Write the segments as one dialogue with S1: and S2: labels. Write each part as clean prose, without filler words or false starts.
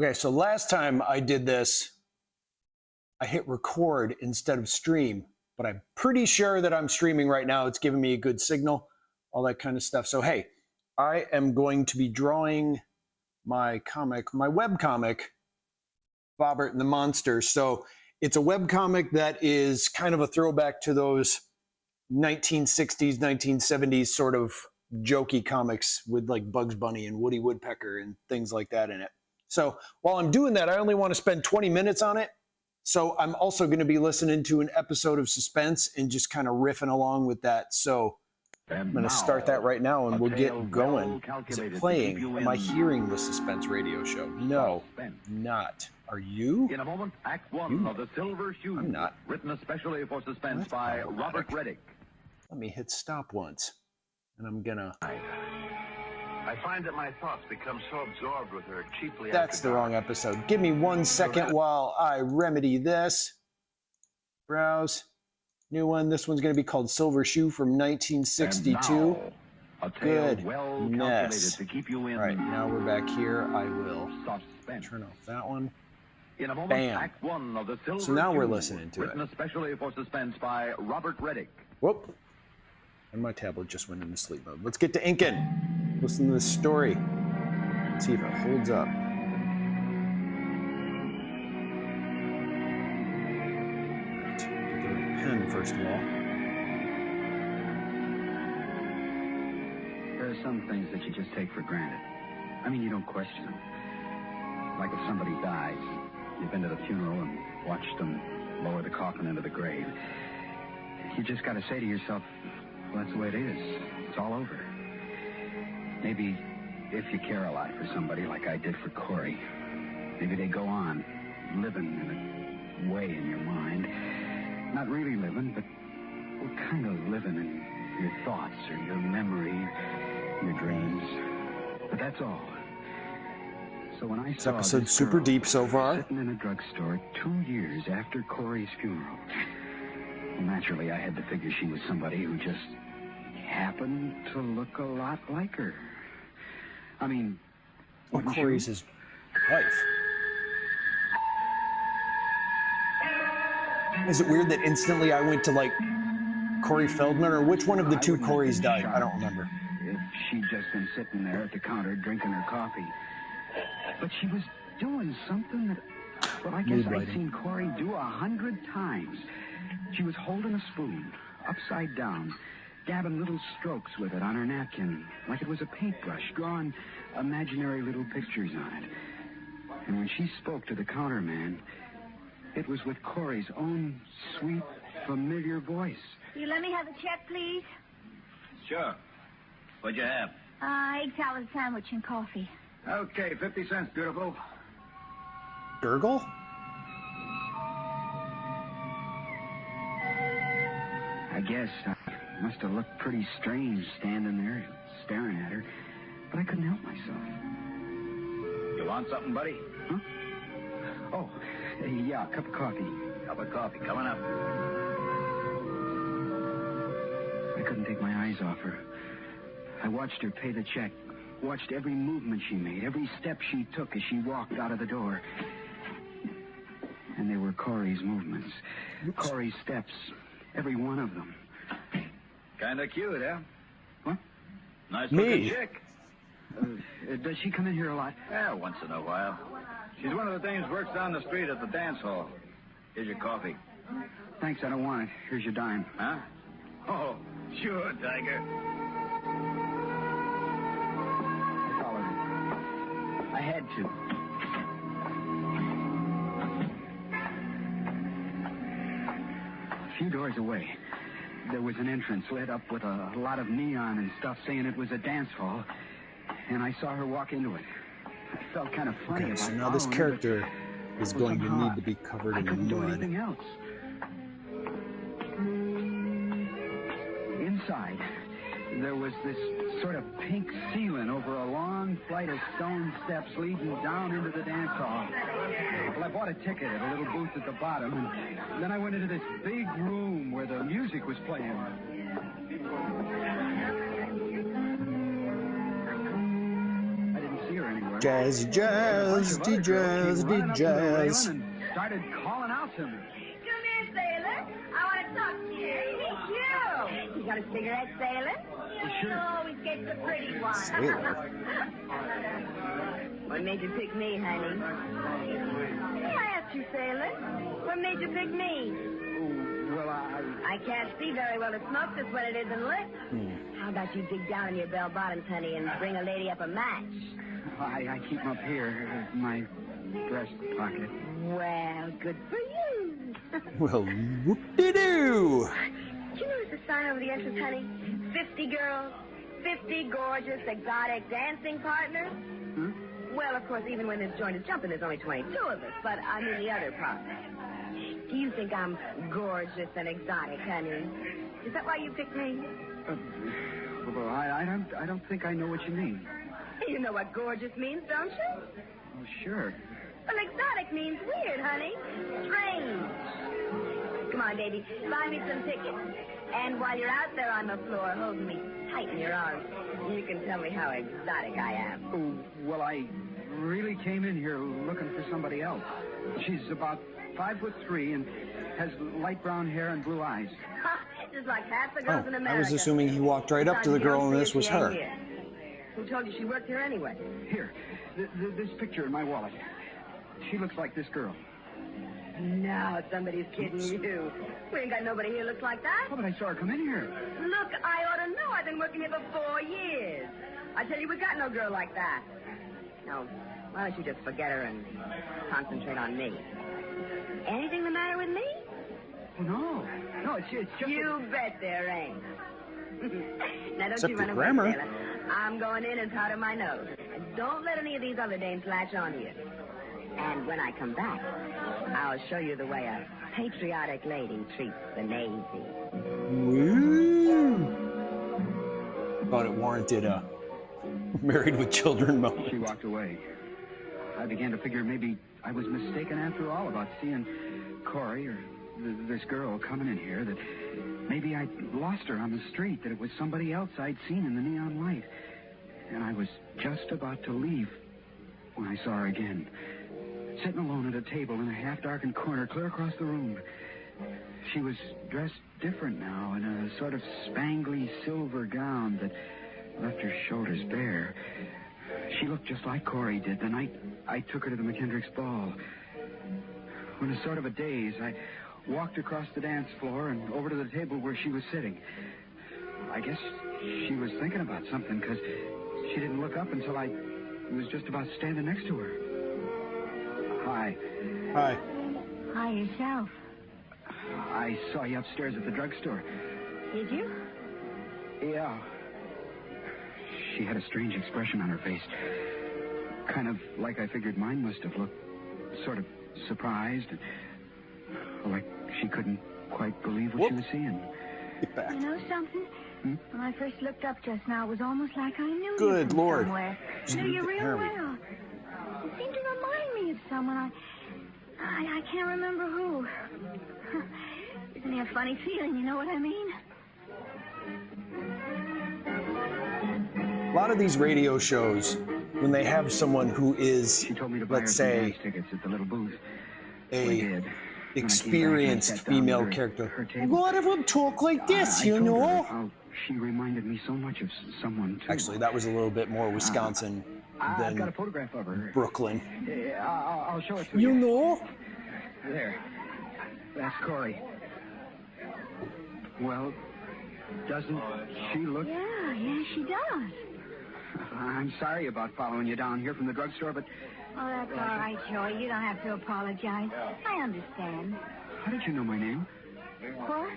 S1: Okay, so last time I did this, I hit record instead of stream, but I'm pretty sure that I'm streaming right now. It's giving me a good signal, all that kind of stuff. So hey, I am going to be drawing my comic, my webcomic, Bobert and the Monsters. So it's a webcomic that is kind of a throwback to those 1960s, 1970s sort of jokey comics with like Bugs Bunny and Woody Woodpecker and things like that in it. So while I'm doing that, I only want to spend 20 minutes on it. So I'm also going to be listening to an episode of Suspense and just kind of riffing along with that. So I'm going to start that right now and we'll get going. Is it playing? Am I hearing the Suspense radio show? No, not. Are you?
S2: In a moment, Act 1 of The Silver Shoe.
S1: I'm not.
S2: Written especially for Suspense by Robert Reddick.
S1: Let me hit stop once. And I'm going to...
S3: I find that my thoughts become so absorbed with her cheaply.
S1: That's the wrong episode. Give me 1 second while I remedy this. Browse. New one. This one's going to be called Silver Shoe from 1962. Goodness.
S2: To keep you in.
S1: All right, now we're back here. I will
S2: Suspense.
S1: turn off that one.
S2: In a moment,
S1: Bam.
S2: Act 1 of The Silver
S1: So now we're
S2: Shoe,
S1: listening to
S2: written
S1: it.
S2: especially for Suspense by Robert Reddick.
S1: Whoop. And my tablet just went into sleep mode. Let's get to inking. Listen to this story. See if it holds up. Right. Get the right pen, first of all.
S4: There are some things that you just take for granted. I mean, you don't question them. Like if somebody dies, you've been to the funeral and watched them lower the coffin into the grave. You just got to say to yourself, well, that's the way it is. It's all over. Maybe if you care a lot for somebody like I did for Corey, maybe they go on living in a way in your mind. Not really living, but well, kind of living in your thoughts or your memory, your dreams. But that's all. So when I
S1: This
S4: saw
S1: episode's
S4: this
S1: super
S4: girl
S1: deep so far.
S4: sitting in a drugstore 2 years after Corey's funeral, well, naturally I had to figure she was somebody who just happened to look a lot like her. I mean,
S1: Oh, Corey's his wife. Is it weird that instantly I went to like Corey Feldman, or which one of the two Coreys died? I don't remember.
S4: If she'd just been sitting there at the counter drinking her coffee. But she was doing something that, well, I guess I'd seen Corey do 100 times. She was holding a spoon, upside down, dabbing little strokes with it on her napkin, like it was a paintbrush, drawing imaginary little pictures on it. And when she spoke to the counter man, it was with Corey's own sweet, familiar voice.
S5: You let me have a check, please?
S2: Sure. What'd you have?
S5: Egg salad sandwich and coffee.
S2: Okay, 50 cents, beautiful.
S1: Gurgle?
S4: I guess I must have looked pretty strange standing there, staring at her, but I couldn't help myself.
S2: You want something, buddy?
S4: Huh? Oh, yeah, a cup of coffee.
S2: Cup of coffee, coming up.
S4: I couldn't take my eyes off her. I watched her pay the check, watched every movement she made, every step she took as she walked out of the door. And they were Corey's movements.
S1: Oops.
S4: Corey's steps, every one of them.
S2: Kinda cute, huh?
S4: What?
S2: Nice
S1: Me.
S2: looking chick.
S4: Does she come in here a lot?
S2: Yeah, once in a while. She's one of the dames works down the street at the dance hall. Here's your coffee.
S4: Thanks, I don't want it. Here's your dime.
S2: Huh? Oh, sure, Tiger.
S4: I followed her. I had to. A few doors away, there was an entrance lit up with a lot of neon and stuff saying it was a dance hall, and I saw her walk into it. I felt kind of funny
S1: Okay,
S4: about
S1: so now this
S4: following her,
S1: character is
S4: but
S1: going to
S4: somehow
S1: need to be covered
S4: I
S1: in
S4: couldn't do
S1: mud.
S4: anything else. Inside, there was this sort of pink ceiling over a long flight of stone steps leading down into the dance hall. Well, I bought a ticket at a little booth at the bottom, and then I went into this big room where the music was playing. I didn't see her anywhere.
S1: Jazz, jazz, jazz, jazz.
S4: And started calling out to me.
S5: Come here, sailor. I want to talk to you. Me too. You got a cigarette, sailor?
S4: Sure.
S5: You always get the pretty one.
S1: Sailor.
S5: What made you pick me, honey? I asked you, sailor. What made you pick me?
S4: Oh, well,
S5: I can't see very well to smoke this when it isn't lit. How about you dig down in your bell bottoms, honey, and bring a lady up a match?
S4: I keep them up here in my breast pocket.
S5: Well, good for you.
S1: Well, whoop-de-doo.
S5: Do you notice the sign over the entrance, honey? 50 girls, 50 gorgeous, exotic dancing partners.
S4: Hmm?
S5: Well, of course, even when this joint is jumping, there's only 22 of us, but I mean the other part. Do you think I'm gorgeous and exotic, honey? Is that why you picked me?
S4: Well, I don't think I know what you mean.
S5: You know what gorgeous means, don't you?
S4: Oh, sure.
S5: Well, exotic means weird, honey. Strange. Come on, baby. Buy me some tickets. And while you're out there on the floor holding me tight in your arms, you can tell me how exotic I am.
S4: Oh, well, I really came in here looking for somebody else. She's about 5'3" and has light brown hair and blue eyes.
S5: Just like half the girls in America.
S1: I was assuming he walked right up to the girl and this was her.
S5: Who told you she worked here anyway?
S4: Here, this picture in my wallet. She looks like this girl.
S5: No, somebody's kidding you. We ain't got nobody here looks like that.
S4: Oh, but I saw her come in here.
S5: Look, I ought to know. I've been working here for 4 years. I tell you, we got no girl like that. Now, why don't you just forget her and concentrate on me? Anything the matter with me?
S4: Oh, no, it's just...
S5: You bet there ain't. Now, don't
S1: Except
S5: you
S1: the
S5: run
S1: grammar.
S5: away, Taylor. I'm going in and powder my nose. And don't let any of these other dames latch on to you. And when I come back, I'll show you the way a patriotic lady treats the Navy.
S1: Woo. Thought it warranted a Married with Children moment.
S4: She walked away. I began to figure maybe I was mistaken after all about seeing Corey or this girl coming in here, that maybe I'd lost her on the street, that it was somebody else I'd seen in the neon light. And I was just about to leave when I saw her again, sitting alone at a table in a half-darkened corner clear across the room. She was dressed different now in a sort of spangly silver gown that left her shoulders bare. She looked just like Corey did the night I took her to the McKendrick's ball. In a sort of a daze, I walked across the dance floor and over to the table where she was sitting. I guess she was thinking about something, because she didn't look up until I was just about standing next to her. Hi.
S1: Hi.
S5: Hi, yourself.
S4: I saw you upstairs at the drugstore.
S5: Did you?
S4: Yeah. She had a strange expression on her face. Kind of like I figured mine must have looked. Sort of surprised. Like she couldn't quite believe what she was seeing.
S1: Get back.
S5: You know something? When I first looked up just now, it was almost like I knew
S1: Good
S5: you from
S1: Lord.
S5: somewhere.
S1: Just
S5: Knew you real
S1: there we
S5: well. You seemed to remind me of someone. I can't remember who. Isn't it a funny feeling, you know what I mean?
S1: A lot of these radio shows, when they have someone who is,
S4: She told me to buy her
S1: let's
S4: some
S1: say,
S4: dance tickets at the little booth. I
S1: a
S4: did. When I came back, I
S1: experienced
S4: sat down
S1: female
S4: at her
S1: character.
S4: table.
S1: A lot of them talk like this,
S4: I
S1: you
S4: told her
S1: know?
S4: how she reminded me so much of someone, too.
S1: Actually, that was a little bit more Wisconsin
S4: I've got a
S1: than
S4: photograph of her.
S1: Brooklyn.
S4: I'll show it to
S1: You
S4: you.
S1: know?
S4: There. That's Corey. Well, doesn't she look...
S5: Yeah, she does.
S4: I'm sorry about following you down here from the drugstore, but
S5: Oh, that's all right, Joey. You don't have to apologize. I understand.
S4: how did you know my name?
S5: What?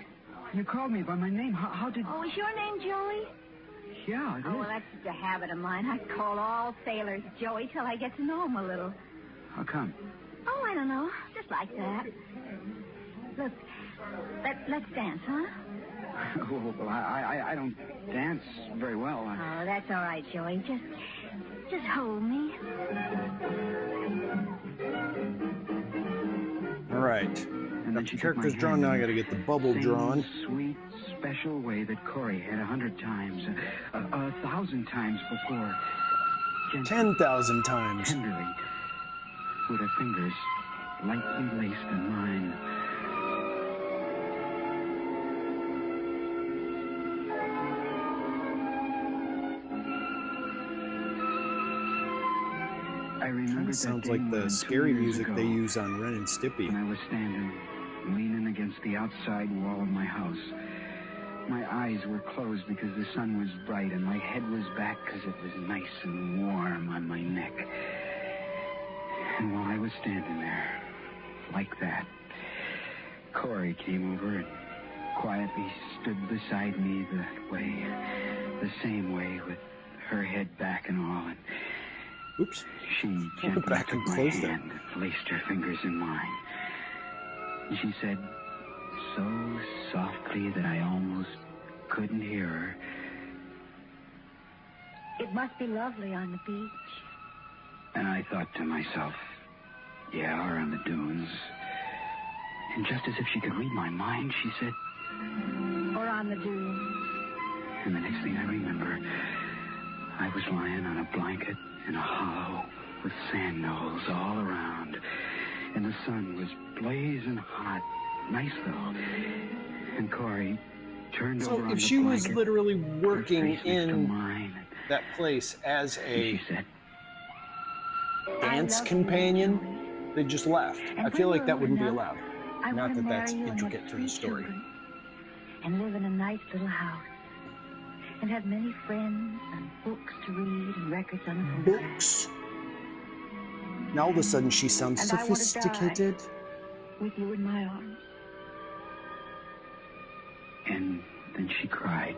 S4: You called me by my name. How did...
S5: Oh, is your name Joey?
S4: Yeah, it
S5: Oh, well,
S4: is.
S5: that's just a habit of mine. I call all sailors Joey till I get to know them a little.
S4: How come?
S5: Oh, I don't know. Just like that. Look, let's dance, huh?
S4: Well, I don't dance very well.
S5: Oh, that's all right, Joey. Just hold me.
S1: All right.
S4: And then
S1: Got
S4: she
S1: the
S4: took my
S1: characters drawn. Now I
S4: hand.
S1: got to get the bubble
S4: Same
S1: drawn.
S4: sweet, special way that Corey had 100 times, 1,000 times before. gently,
S1: 10,000 times.
S4: tenderly, with her fingers lightly laced in mine. I
S1: Kind
S4: remembered
S1: of
S4: that
S1: sounds
S4: day
S1: like
S4: more
S1: the
S4: than 2
S1: scary
S4: years
S1: music
S4: ago,
S1: they use on Ren and Stimpy.
S4: when I was standing, leaning against the outside wall of my house. My eyes were closed because the sun was bright, and my head was back because it was nice and warm on my neck. And while I was standing there, like that, Corey came over and quietly stood beside me the same way, with her head back and all. And
S1: Oops.
S4: she gently
S1: back
S4: took
S1: and
S4: my
S1: closed it.
S4: hand and laced her fingers in mine. And she said, so softly that I almost couldn't hear her,
S5: It must be lovely on the beach.
S4: and I thought to myself, yeah, or on the dunes. And just as if she could read my mind, she said,
S5: Or on the dunes.
S4: and the next thing I remember, I was lying on a blanket in a hollow with sand knolls all around, and the sun was blazing hot. Nice, though. And Corey turned over
S1: So
S4: on
S1: if
S4: the
S1: she was
S4: blanket,
S1: literally
S4: her
S1: working
S4: face next to
S1: in
S4: mine,
S1: that place as
S4: and
S1: a
S4: she said,
S1: dance
S5: I love
S1: companion,
S5: you,
S1: they just left.
S5: And
S1: I feel
S5: when
S1: like
S5: you're
S1: that wouldn't be
S5: old
S1: allowed.
S5: I
S1: Not
S5: want to
S1: that
S5: marry
S1: that's
S5: you and have
S1: intricate to the
S5: 3
S1: story.
S5: children, and live in a nice little house, and have many friends and books to read and records on the phone.
S1: Books. Now all of a sudden she sounds
S5: And I wanna die.
S1: sophisticated.
S5: With you in my arms.
S4: and then she cried.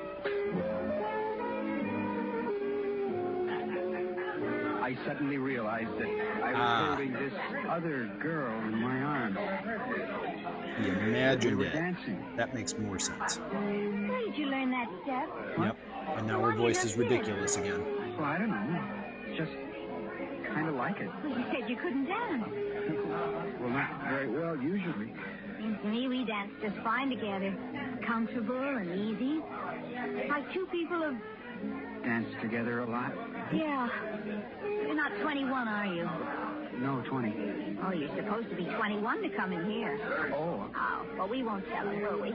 S4: I suddenly realized that I was holding this other girl in my arms.
S1: He
S4: We
S1: imagined
S4: were
S1: it.
S4: dancing.
S1: That makes more sense.
S5: Where did you learn that step?
S1: Yep. And now her voice is ridiculous again.
S4: Well, I don't know. Just kind of like it.
S5: Well, you said you couldn't dance.
S4: Well, not very well, usually.
S5: Seems to me we dance just fine together. Comfortable and easy. Like 2 people of...
S4: Danced together a lot.
S5: Yeah. You're not 21, are you?
S4: No, 20.
S5: Oh, you're supposed to be 21 to come in here.
S4: Oh.
S5: Oh, well, we won't tell them, will we?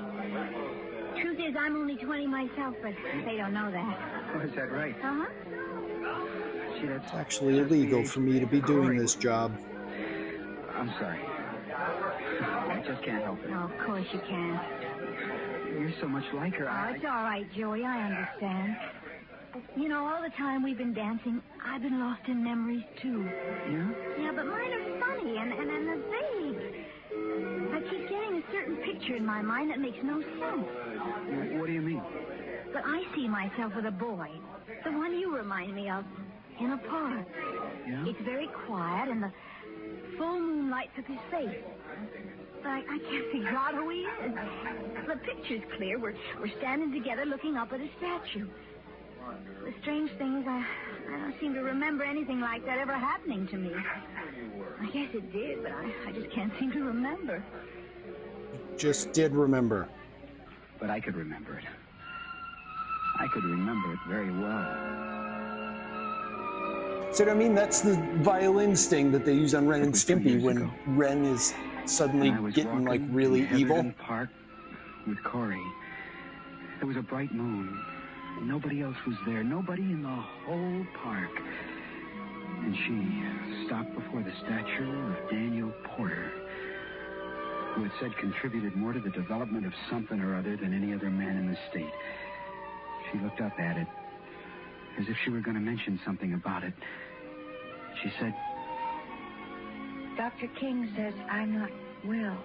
S5: Truth is, I'm only 20 myself, but they don't know that.
S4: Oh, is that right?
S5: Uh-huh.
S4: See, that's
S1: It's actually illegal for me to be doing
S4: Corey.
S1: this job.
S4: I'm sorry. I just can't help it.
S5: No, of course you can.
S4: You're so much like her.
S5: Oh, it's all right, Joey. I understand. You know, all the time we've been dancing, I've been lost in memories, too.
S4: Yeah?
S5: Yeah, but mine are funny and they're vague. I keep getting a certain picture in my mind that makes no sense.
S4: What do you mean?
S5: But I see myself with a boy, the one you remind me of, in a park.
S4: Yeah?
S5: It's very quiet, and the full moon lights up his face. But I can't figure out who he is. The picture's clear. We're standing together looking up at a statue. The strange thing is I don't seem to remember anything like that ever happening to me. I guess it did, but I just can't seem to remember.
S1: Just did remember.
S4: But I could remember it. I could remember it very well.
S1: So I mean, that's the violin sting that they use on Ren
S4: It
S1: and
S4: was 2
S1: Stimpy
S4: years
S1: when
S4: ago.
S1: Ren is suddenly
S4: And I was
S1: getting like
S4: walking
S1: really
S4: in
S1: evil.
S4: Heatherton Park with Corey. There was a bright moon. Nobody else was there. Nobody in the whole park. And she stopped before the statue of Daniel Porter, who it said contributed more to the development of something or other than any other man in the state. She looked up at it, as if she were going to mention something about it. She said,
S5: Dr. King says I'm not well.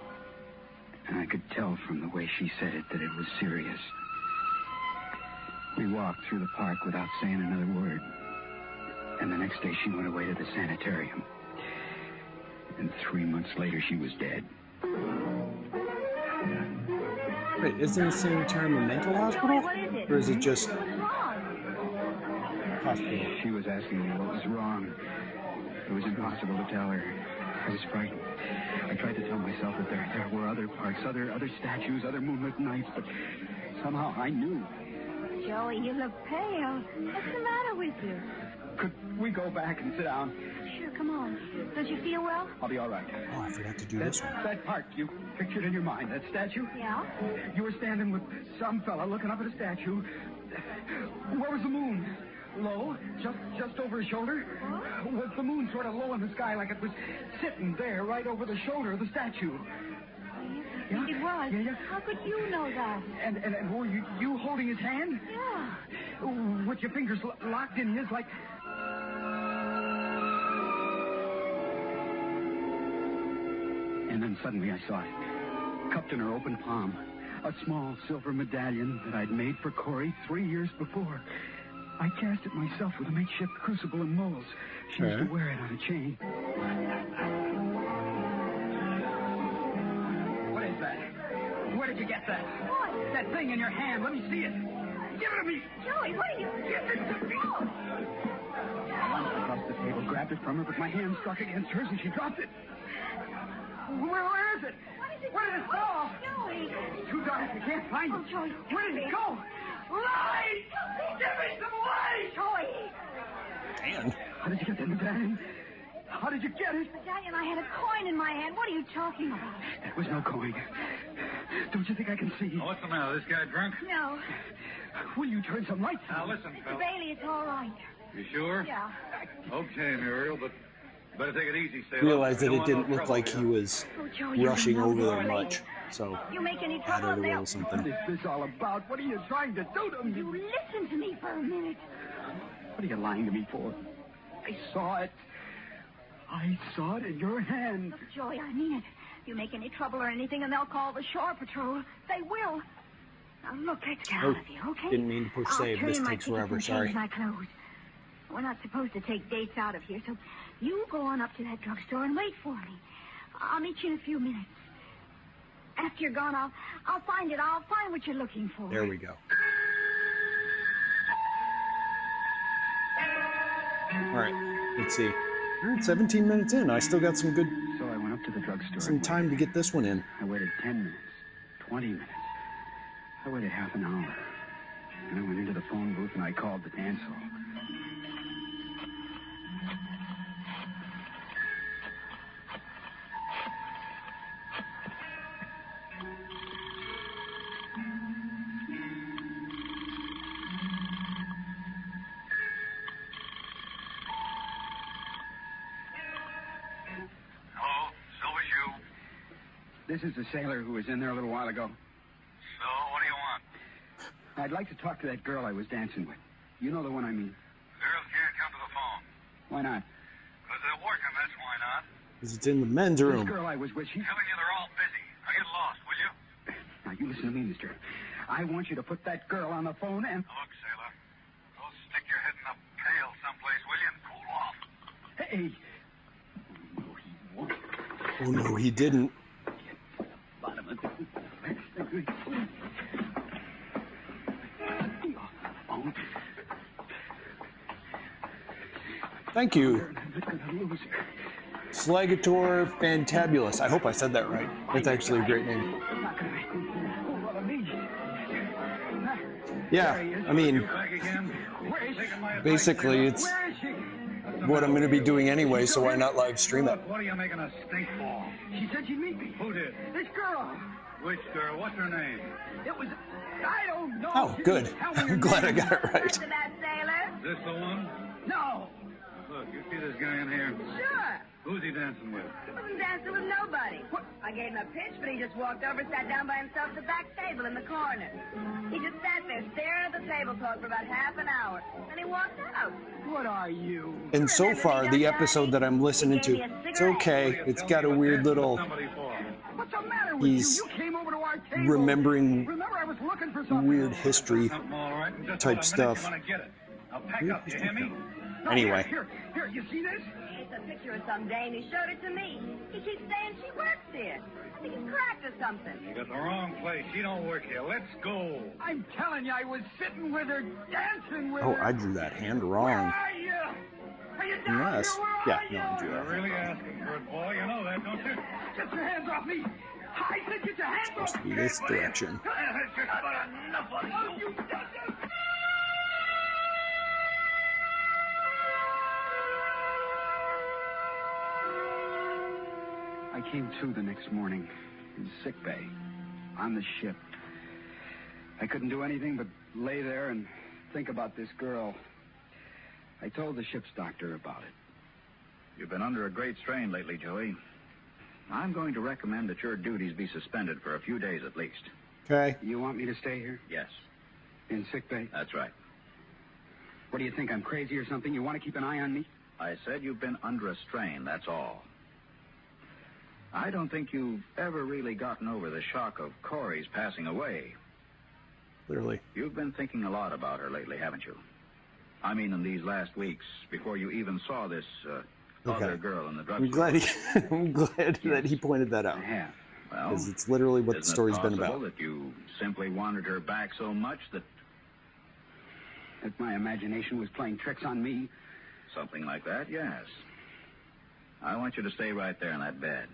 S4: and I could tell from the way she said it that it was serious. We walked through the park without saying another word. And the next day she went away to the sanitarium. And 3 months later she was dead.
S1: Wait, isn't the sanitarium a mental hospital?
S5: What is it?
S1: Or is it just
S5: What's wrong?
S1: hospital?
S4: She was asking me what was wrong. It was impossible to tell her. I was frightened. I tried to tell myself that there were other parks, other statues, other moonlit nights, but somehow I knew.
S5: Joey, you look pale. What's the matter with you?
S4: Could we go back and sit down?
S5: Sure, come on. Don't you feel well?
S4: I'll be all right.
S1: Oh, I forgot to do this one.
S4: That part you pictured in your mind, that statue?
S5: Yeah?
S4: You were standing with some fella looking up at a statue. Where was the moon? Low? Just over his shoulder? Was the moon sort of low in the sky like it was sitting there right over the shoulder of the statue?
S5: Yeah? It was.
S4: Yeah.
S5: How could you know that?
S4: And were you holding his hand?
S5: Yeah.
S4: With your fingers locked in his like... And then suddenly I saw it. Cupped in her open palm. A small silver medallion that I'd made for Corey 3 years before. I cast it myself with a makeshift crucible and molds. She used to wear it on a chain. What is that? Where did you get that?
S5: What?
S4: That thing in your hand. Let me see it. Give it to me.
S5: Joey, what are you...
S4: Give it to me. I went across the table, grabbed it from her, but my hand struck against hers and she dropped it. Where is it? Where did it go?
S5: Joey.
S4: It's too dark. I can't find it.
S5: Oh, Joey.
S4: Where did it go? Light! Give me some light!
S5: Joey.
S1: Dan.
S4: How did you get that medallion? How did you get it?
S5: Medallion, I had a coin in my hand. What are you talking about?
S4: That was no coin. Don't you think I can see?
S2: Oh, what's the matter? This guy drunk?
S5: No.
S4: Will you turn some lights
S2: Now
S4: on?
S2: listen,
S5: Mr.
S2: fella.
S5: Bailey, it's all right.
S2: You sure?
S5: Yeah.
S2: Okay, Muriel, but better take it easy, sailor.
S1: Realized that
S2: We
S1: it
S2: don't
S1: didn't
S2: want no
S1: look
S2: trouble
S1: like
S2: here.
S1: he was
S5: Oh, Joey, you
S1: rushing
S5: don't know
S1: over there
S5: this.
S1: much. So
S5: You make any trouble,
S1: added a
S5: they'll...
S1: little something.
S4: What is this all about? What are you trying to do to
S5: You
S4: me?
S5: listen to me for a minute.
S4: What are you lying to me for? I saw it. I saw it in your hand.
S5: Look, Joey, I mean it. You make any trouble or anything, and they'll call the shore patrol. They will. Now, look, let's get out of here, okay?
S1: Didn't mean to push
S5: I'll
S1: save.
S5: turn
S1: This
S5: in my
S1: takes
S5: tickets
S1: forever.
S5: and
S1: Sorry.
S5: change my clothes. We're not supposed to take dates out of here, so you go on up to that drugstore and wait for me. I'll meet you in a few minutes. After you're gone, I'll find it. I'll find what you're looking for.
S1: There we go. All right. Let's see. All right, 17 minutes in. I still got some
S4: So I went up to the drugstore.
S1: some time to get this one in.
S4: I waited 10 minutes, 20 minutes. I waited half an hour. And I went into the phone booth and I called the dance hall.
S3: Hello, Silver Shoe.
S4: This is the sailor who was in there a little while ago.
S3: So, what do you want?
S4: I'd like to talk to that girl I was dancing with. You know the one I mean.
S3: Girls can't come to the phone.
S4: Why not?
S3: Because they're working, that's why not.
S1: Because it's in the men's
S4: This
S1: room.
S4: girl I was with, she...
S3: Telling you they're all busy. Now get lost, will you?
S4: Now, you listen to me, mister. I want you to put that girl on the phone and...
S3: Look, sailor. Go stick your head in a pail someplace, will you, and cool off.
S4: Hey! No, he won't.
S1: Oh, no, he didn't.
S4: Bottom of the... Oh,
S1: Thank you.
S4: I'm not gonna lose her.
S1: Slagator Fantabulous. I hope I said that right. That's actually a great name.
S4: I'm not gonna make hold on me.
S1: Yeah, I mean,
S2: Back again?
S4: Where is she?
S2: Taking my advice,
S1: basically,
S2: sailor.
S1: it's
S4: Where is she?
S1: what I'm going to be doing anyway, so why not live stream it?
S2: Look, what are you making a stink for?
S4: She said she'd meet me.
S2: Who did?
S4: This girl.
S2: Which girl? What's her name?
S4: It was... I don't know.
S1: Oh,
S4: She
S1: good.
S4: didn't tell me her
S1: I'm glad I
S4: name.
S1: got it right.
S5: After that, sailor?
S2: Is this the one?
S4: No.
S2: Look, you see this guy in here?
S5: Sure.
S2: Who's he dancing with?
S5: He wasn't dancing with nobody.
S4: What?
S5: I gave him a pitch, but he just walked over, sat down by himself at the back table in the corner. He just sat there staring at the tablecloth for about half an hour. Then he walked out.
S4: What are you?
S1: And so far, the episode that I'm listening to, it's okay. It's got a weird little
S2: Somebody for.
S4: What's the matter with
S1: He's
S4: you? You came over to our table.
S1: remembering
S4: Remember, I was looking for something.
S1: weird history.
S2: Something all right. In just
S1: Type
S2: about a minute,
S1: stuff.
S2: You're gonna get it. Now pack
S1: Weird
S2: up, you
S1: history
S2: hear me?
S4: No,
S1: Anyway.
S4: Here, you see this?
S5: It's a picture of some dame. He showed it to me. He keeps saying she works here. I think he's cracked or something.
S2: You got the wrong place. She don't work here. Let's go.
S4: I'm telling you, I was sitting with her, dancing with
S1: Oh,
S4: her.
S1: I drew that hand
S4: Where
S1: wrong.
S4: are you? Are you down
S1: Unless,
S4: here? Where
S1: yeah,
S4: are
S1: no, I drew
S2: You're
S1: that.
S2: really asking for it, boy. You know that, don't you?
S4: Get your hands off me. I said get your hands off
S1: Supposed to be this direction.
S2: That's just about enough of
S4: Oh, you done this. I came to the next morning in sick bay on the ship. I couldn't do anything but lay there and think about this girl. I told the ship's doctor about it.
S2: You've been under a great strain lately, Joey. I'm going to recommend that your duties be suspended for a few days at least.
S1: Okay.
S4: You want me to stay here
S2: Yes,
S4: in sick bay?
S2: that's right.
S4: What do you think, I'm crazy or something? You want to keep an eye on me?
S2: I said you've been under a strain, that's all. I don't think you've ever really gotten over the shock of Corey's passing away.
S1: Clearly.
S2: You've been thinking a lot about her lately, haven't you? I mean, in these last weeks, before you even saw this other girl in the drugstore.
S1: I'm glad that he pointed that out.
S4: I have.
S2: Well,
S1: Because it's literally what the
S2: isn't it
S1: story's been
S2: possible
S1: about.
S2: that you simply wanted her back so much that
S4: That my imagination was playing tricks on me.
S2: something like that, yes. I want you to stay right there in that bed.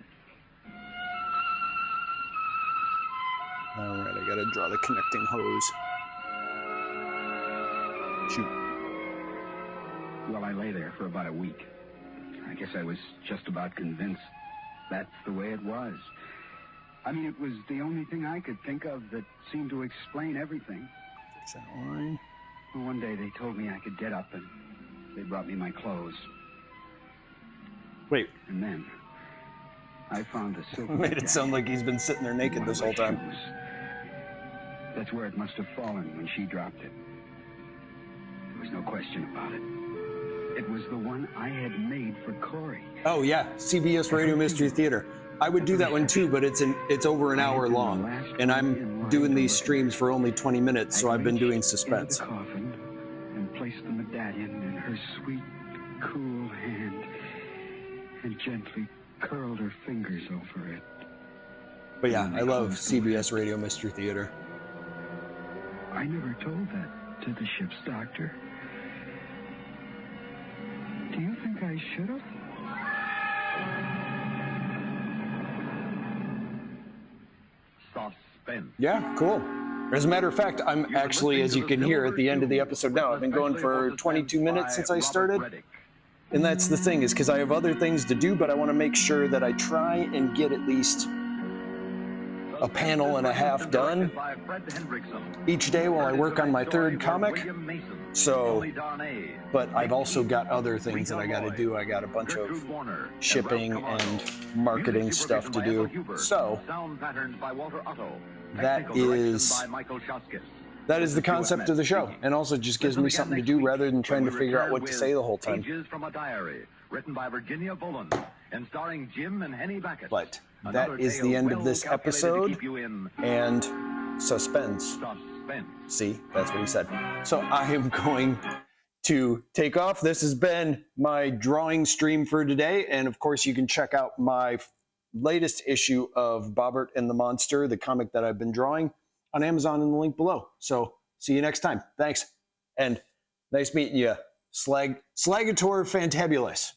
S1: All right, I gotta draw the connecting hose. Shoot.
S4: Well, I lay there for about a week. I guess I was just about convinced that's the way it was. I mean, it was the only thing I could think of that seemed to explain everything.
S1: Fix that line.
S4: Well, one day they told me I could get up, and they brought me my clothes.
S1: Wait,
S4: And then I found the silk.
S1: made it sound like he's been sitting there naked this whole time.
S4: That's where it must have fallen when she dropped it. There was no question about it. It was the one I had made for Corey.
S1: Oh yeah, CBS Radio Mystery Theater. I would do that one too, but it's over an hour long, and I'm doing these streams for only 20 minutes, so I've been doing Suspense.
S4: Into the coffin and placed the medallion in her sweet, cool hand, and gently curled her fingers over it.
S1: But yeah, I love CBS Radio Mystery Theater.
S4: I never told that to the ship's doctor. Do you think I should have?
S2: Suspense.
S1: Yeah, cool. As a matter of fact, I'm actually, as you can hear at the end of the episode now, I've been going for 22 minutes since I started. And that's the thing, is because I have other things to do, but I want to make sure that I try and get at least a panel and a half done each day while I work on my third comic. So, but I've also got other things that I got to do. I got a bunch of shipping and marketing stuff to do. So, that is the concept of the show, and also just gives me something to do rather than trying to figure out what to say the whole time.
S2: Pages from a diary written by Virginia Bullen and starring Jim and Henny Beckett.
S1: But that is the end of this episode, and Suspense. See, that's what he said. So I am going to take off. This has been my drawing stream for today, and of course you can check out my latest issue of Bobert and the Monster, the comic that I've been drawing, on Amazon in the link below. So see you next time. Thanks, and nice meeting you. Slagator Fantabulous.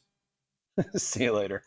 S1: See you later.